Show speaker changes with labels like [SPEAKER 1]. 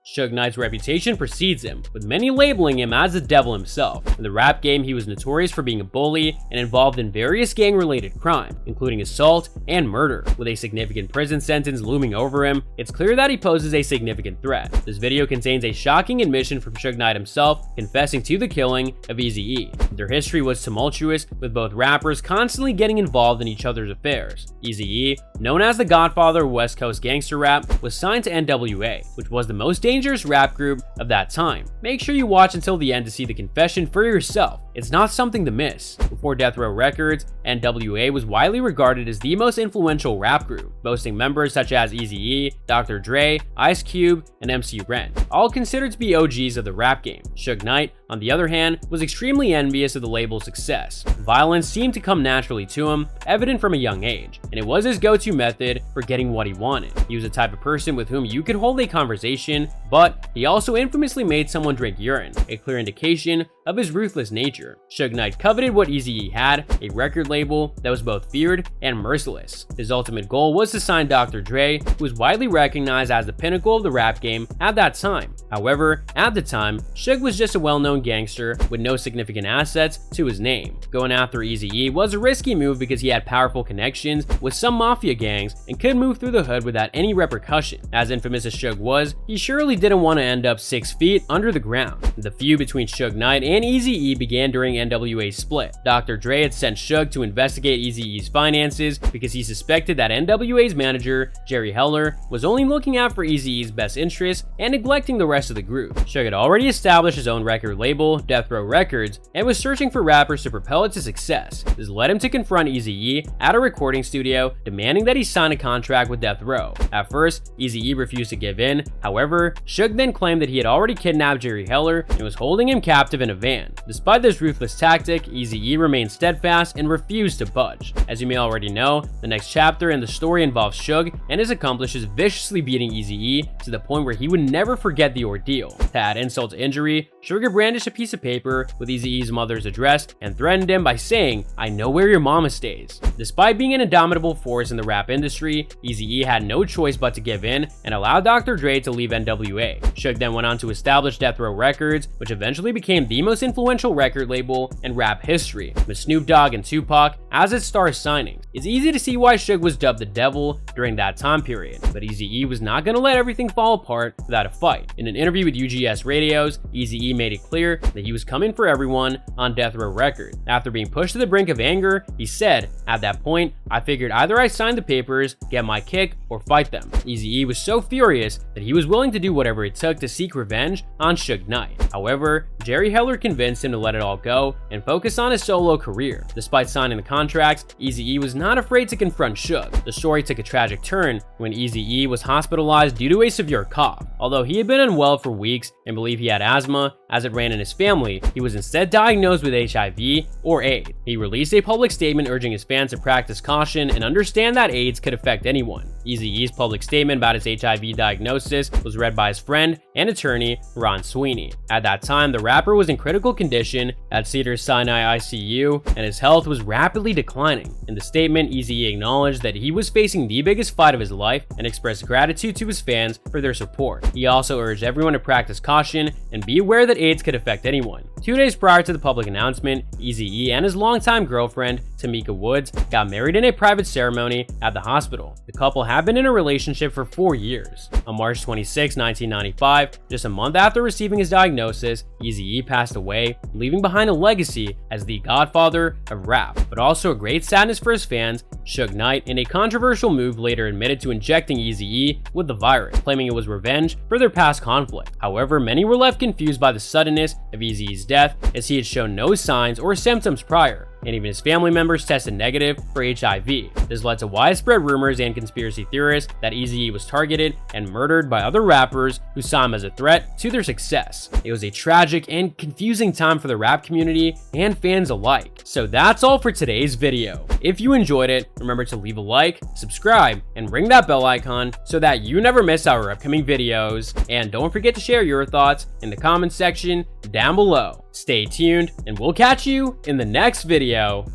[SPEAKER 1] Suge Knight's reputation precedes him, with many labeling him as the devil himself. In the rap game, he was notorious for being a bully and involved in various gang-related crimes, including assault and murder. With a significant prison sentence looming over him, it's clear that he poses a significant threat. This video contains a shocking admission from Suge Knight himself, confessing to the killing of Eazy-E. Their history was tumultuous, with both rappers constantly getting involved in each other's affairs. Eazy-E, known as the godfather of West Coast gangster rap, was signed to NWA, which was the most dangerous rap group of that time. Make sure you watch until the end to see the confession for yourself. It's not something to miss. Before Death Row Records, NWA was widely regarded as the most influential rap group, boasting members such as Eazy-E, Dr. Dre, Ice Cube, and MC Ren, all considered to be OGs of the rap game. Suge Knight, on the other hand, was extremely envious of the label's success. Violence seemed to come naturally to him, evident from a young age, and it was his go-to method for getting what he wanted. He was the type of person with whom you could hold a conversation, but he also infamously made someone drink urine, a clear indication of his ruthless nature. Suge Knight coveted what Eazy-E had, a record label that was both feared and merciless. His ultimate goal was to sign Dr. Dre, who was widely recognized as the pinnacle of the rap game at that time. However, at the time, Suge was just a well-known gangster with no significant assets to his name. Going after Eazy-E was a risky move because he had powerful connections with some mafia gangs and could move through the hood without any repercussion. As infamous as Suge was, he surely didn't want to end up 6 feet under the ground. The feud between Suge Knight and Eazy-E began during NWA's split. Dr. Dre had sent Suge to investigate Eazy-E's finances because he suspected that NWA's manager, Jerry Heller, was only looking out for Eazy-E's best interests and neglecting the rest of the group. Suge had already established his own record label, Death Row Records, and was searching for rappers to propel it to success. This led him to confront Eazy-E at a recording studio, demanding that he sign a contract with Death Row. At first, Eazy-E refused to give in. However, Suge then claimed that he had already kidnapped Jerry Heller and was holding him captive in a van. Despite this ruthless tactic, Eazy-E remained steadfast and refused to budge. As you may already know, the next chapter in the story involves Suge and his accomplices viciously beating Eazy-E to the point where he would never forget the ordeal. To add insult to injury, Suge brandished a piece of paper with Eazy-E's mother's address and threatened him by saying, "I know where your mama stays." Despite being an indomitable force in the rap industry, Eazy-E had no choice but to give in and allow Dr. Dre to leave NWA. Suge then went on to establish Death Row Records, which eventually became the most influential record label in rap history, with Snoop Dogg and Tupac as its star signings. It's easy to see why Suge was dubbed the devil during that time period, but Eazy-E was not going to let everything fall apart without a fight. In an interview with UGS Radios, Eazy-E made it clear that he was coming for everyone on Death Row Records. After being pushed to the brink of anger, he said, "At that point, I figured either I sign the papers, get my kick, or fight them." Eazy-E was so furious that he was willing to do whatever it took to seek revenge on Suge Knight. However, Jerry Heller convinced him to let it all go and focus on his solo career. Despite signing the contracts, Eazy-E was not afraid to confront Suge. The story took a tragic turn when Eazy-E was hospitalized due to a severe cough. Although he had been unwell for weeks and believed he had asthma, as it ran in his family, he was instead diagnosed with HIV or AIDS. He released a public statement urging his fans to practice caution and understand that AIDS could affect anyone. Eazy-E's public statement about his HIV diagnosis was read by his friend and attorney, Ron Sweeney. At that time, the rapper was in critical condition at Cedars-Sinai ICU, and his health was rapidly declining. In the statement, Eazy-E acknowledged that he was facing the biggest fight of his life and expressed gratitude to his fans for their support. He also urged everyone to practice caution and be aware that AIDS could affect anyone. 2 days prior to the public announcement, Eazy-E and his longtime girlfriend, Tamika Woods, got married in a private ceremony at the hospital. The couple had been in a relationship for 4 years. On March 26, 1995, just a month after receiving his diagnosis, Eazy-E passed away, leaving behind a legacy as the godfather of rap, but also a great sadness for his fans. Suge Knight, in a controversial move, later admitted to injecting Eazy-E with the virus, claiming it was revenge for their past conflict. However, many were left confused by the suddenness of Eazy-E's death, as he had shown no signs or symptoms prior, and even his family members tested negative for HIV. This led to widespread rumors and conspiracy theorists that Eazy-E was targeted and murdered by other rappers who saw him as a threat to their success. It was a tragic and confusing time for the rap community and fans alike. So that's all for today's video. If you enjoyed it, remember to leave a like, subscribe, and ring that bell icon so that you never miss our upcoming videos. And don't forget to share your thoughts in the comments section down below. Stay tuned, and we'll catch you in the next video.